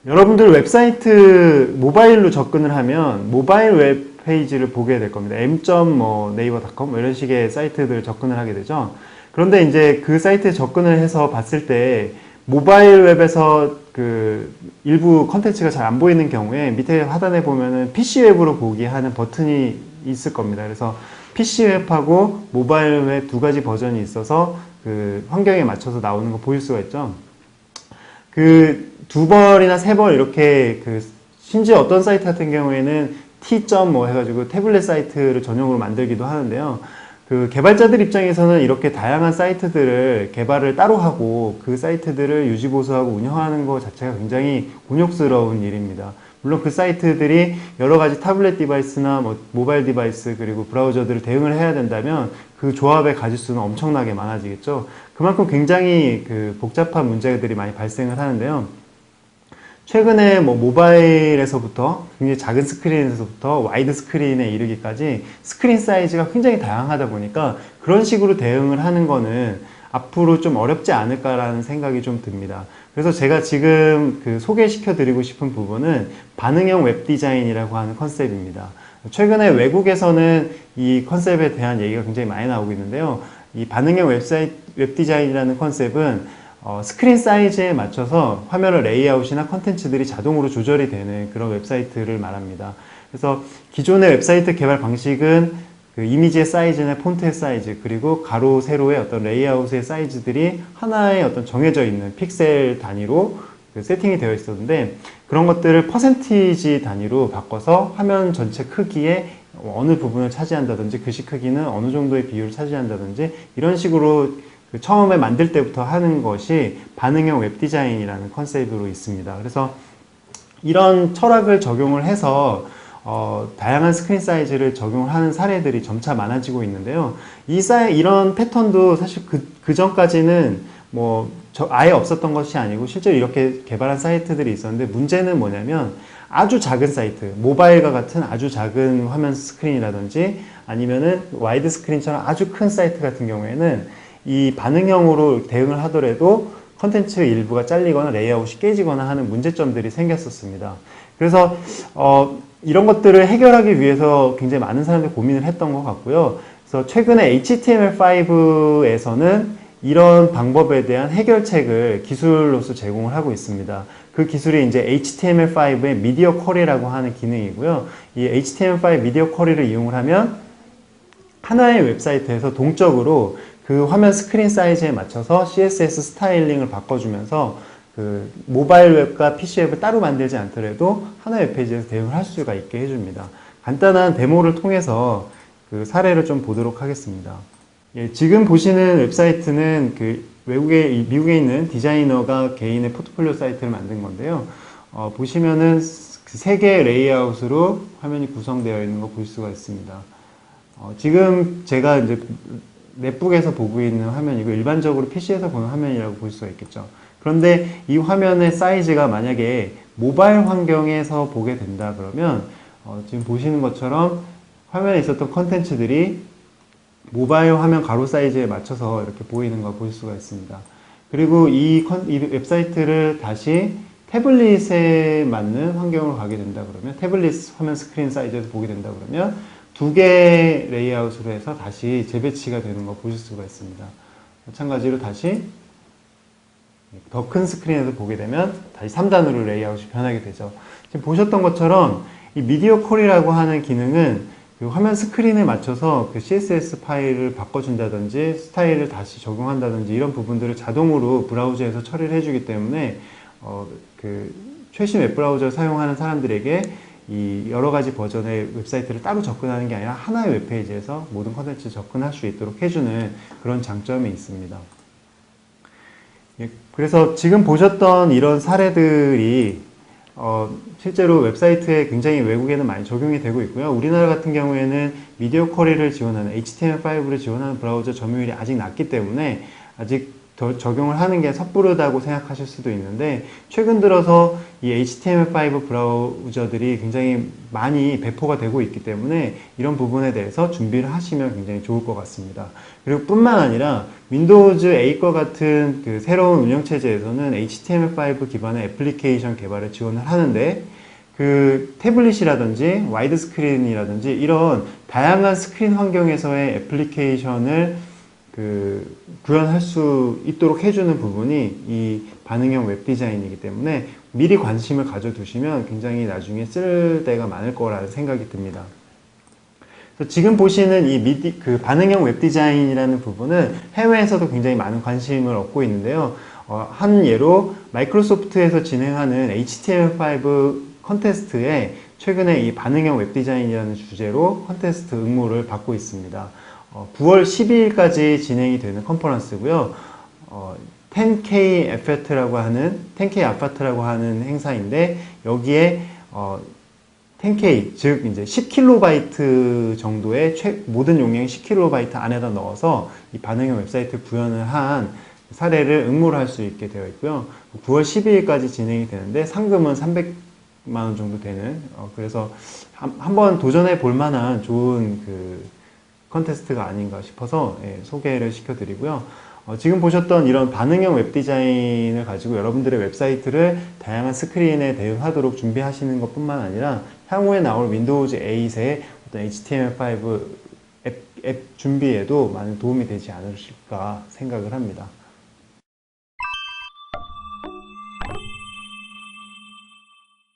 여러분들 웹사이트 모바일로 접근을 하면 모바일 웹페이지를 보게 될 겁니다. m.naver.com 이런 식의 사이트들 접근을 하게 되죠. 그런데 이제 그 사이트에 접근을 해서 봤을 때 모바일 웹에서 그 일부 컨텐츠가 잘 안 보이는 경우에 밑에 하단에 보면은 PC 웹으로 보기 하는 버튼이 있을 겁니다. 그래서 PC 웹하고 모바일 웹 두 가지 버전이 있어서 그 환경에 맞춰서 나오는 거 보일 수가 있죠. 그 두 벌이나 세 벌 이렇게 심지어 어떤 사이트 같은 경우에는 뭐 해가지고 태블릿 사이트를 전용으로 만들기도 하는데요. 그 개발자들 입장에서는 이렇게 다양한 사이트들을 개발을 따로 하고 그 사이트들을 유지보수하고 운영하는 것 자체가 굉장히 곤욕스러운 일입니다. 물론 그 사이트들이 여러 가지 타블렛 디바이스나 모바일 디바이스 그리고 브라우저들을 대응을 해야 된다면 그 조합의 가짓수는 엄청나게 많아지겠죠. 그만큼 굉장히 복잡한 문제들이 많이 발생을 하는데요. 최근에 모바일에서부터 굉장히 작은 스크린에서부터 와이드 스크린에 이르기까지 스크린 사이즈가 굉장히 다양하다 보니까 그런 식으로 대응을 하는 거는 앞으로 좀 어렵지 않을까라는 생각이 좀 듭니다. 그래서 제가 지금 소개시켜 드리고 싶은 부분은 반응형 웹 디자인이라고 하는 컨셉입니다. 최근에 외국에서는 이 컨셉에 대한 얘기가 굉장히 많이 나오고 있는데요. 이 반응형 웹 디자인이라는 컨셉은 스크린 사이즈에 맞춰서 화면의 레이아웃이나 컨텐츠들이 자동으로 조절이 되는 그런 웹사이트를 말합니다. 그래서 기존의 웹사이트 개발 방식은 이미지의 사이즈나 폰트의 사이즈 그리고 가로, 세로의 어떤 레이아웃의 사이즈들이 하나의 어떤 정해져 있는 픽셀 단위로 세팅이 되어 있었는데 그런 것들을 퍼센티지 단위로 바꿔서 화면 전체 크기의 어느 부분을 차지한다든지 글씨 크기는 어느 정도의 비율을 차지한다든지 이런 식으로 처음에 만들 때부터 하는 것이 반응형 웹 디자인이라는 컨셉으로 있습니다. 그래서 이런 철학을 적용을 해서 다양한 스크린 사이즈를 적용을 하는 사례들이 점차 많아지고 있는데요. 이런 패턴도 사실 그 전까지는 아예 없었던 것이 아니고 실제로 이렇게 개발한 사이트들이 있었는데 문제는 뭐냐면 아주 작은 사이트, 모바일과 같은 아주 작은 화면 스크린이라든지 아니면은 와이드 스크린처럼 아주 큰 사이트 같은 경우에는 이 반응형으로 대응을 하더라도 컨텐츠 일부가 잘리거나 레이아웃이 깨지거나 하는 문제점들이 생겼었습니다. 그래서 이런 것들을 해결하기 위해서 굉장히 많은 사람들이 고민을 했던 것 같고요. 그래서 최근에 HTML5에서는 이런 방법에 대한 해결책을 기술로서 제공을 하고 있습니다. 그 기술이 이제 HTML5의 미디어 쿼리라고 하는 기능이고요. 이 HTML5 미디어 쿼리를 이용을 하면 하나의 웹사이트에서 동적으로 그 화면 스크린 사이즈에 맞춰서 CSS 스타일링을 바꿔주면서 모바일 웹과 PC 웹을 따로 만들지 않더라도 하나의 웹페이지에서 대응을 할 수가 있게 해줍니다. 간단한 데모를 통해서 사례를 좀 보도록 하겠습니다. 예, 지금 보시는 웹사이트는 미국에 있는 디자이너가 개인의 포트폴리오 사이트를 만든 건데요. 보시면은 3개의 레이아웃으로 화면이 구성되어 있는 거 볼 수가 있습니다. 지금 제가 이제 넷북에서 보고 있는 화면이고 일반적으로 PC에서 보는 화면이라고 볼 수가 있겠죠. 그런데 이 화면의 사이즈가 만약에 모바일 환경에서 보게 된다 그러면 지금 보시는 것처럼 화면에 있었던 컨텐츠들이 모바일 화면 가로 사이즈에 맞춰서 이렇게 보이는 걸 볼 수가 있습니다. 그리고 이 웹사이트를 다시 태블릿에 맞는 환경으로 가게 된다 그러면 태블릿 화면 스크린 사이즈에서 보게 된다 그러면 2개의 레이아웃으로 해서 다시 재배치가 되는 걸 보실 수가 있습니다. 마찬가지로 다시 더 큰 스크린에서 보게 되면 다시 3단으로 레이아웃이 변하게 되죠. 지금 보셨던 것처럼 이 미디어 콜이라고 하는 기능은 화면 스크린에 맞춰서 CSS 파일을 바꿔준다든지 스타일을 다시 적용한다든지 이런 부분들을 자동으로 브라우저에서 처리를 해주기 때문에 최신 웹브라우저를 사용하는 사람들에게 이 여러 가지 버전의 웹사이트를 따로 접근하는 게 아니라 하나의 웹페이지에서 모든 컨텐츠를 접근할 수 있도록 해주는 그런 장점이 있습니다. 예, 그래서 지금 보셨던 이런 사례들이 실제로 웹사이트에 굉장히 외국에는 많이 적용이 되고 있고요. 우리나라 같은 경우에는 미디어 쿼리를 지원하는 HTML5를 지원하는 브라우저 점유율이 아직 낮기 때문에 아직 더 적용을 하는 게 섣부르다고 생각하실 수도 있는데, 최근 들어서 이 HTML5 브라우저들이 굉장히 많이 배포가 되고 있기 때문에 이런 부분에 대해서 준비를 하시면 굉장히 좋을 것 같습니다. 그리고 뿐만 아니라 윈도우즈 8과 같은 그 새로운 운영체제에서는 HTML5 기반의 애플리케이션 개발을 지원을 하는데, 그 태블릿이라든지 와이드 스크린이라든지 이런 다양한 스크린 환경에서의 애플리케이션을 구현할 수 있도록 해주는 부분이 이 반응형 웹 디자인이기 때문에 미리 관심을 가져두시면 굉장히 나중에 쓸 데가 많을 거라는 생각이 듭니다. 지금 보시는 이 반응형 웹 디자인이라는 부분은 해외에서도 굉장히 많은 관심을 얻고 있는데요. 한 예로 마이크로소프트에서 진행하는 HTML5 컨테스트에 최근에 이 반응형 웹 디자인이라는 주제로 컨테스트 응모를 받고 있습니다. 9월 12일까지 진행이 되는 컨퍼런스고요. 10K 아파트라고 하는 행사인데, 여기에 10K, 즉 이제 10KB 정도의 모든 용량이 10KB 안에다 넣어서 이 반응형 웹사이트 구현을 한 사례를 응모를 할 수 있게 되어 있고요. 9월 12일까지 진행이 되는데 상금은 300만 원 정도 되는, 그래서 한번 도전해 볼 만한 좋은 컨테스트가 아닌가 싶어서 소개를 시켜드리고요. 지금 보셨던 이런 반응형 웹 디자인을 가지고 여러분들의 웹사이트를 다양한 스크린에 대응하도록 준비하시는 것 뿐만 아니라 향후에 나올 윈도우즈 8의 어떤 HTML5 앱 준비에도 많은 도움이 되지 않으실까 생각을 합니다.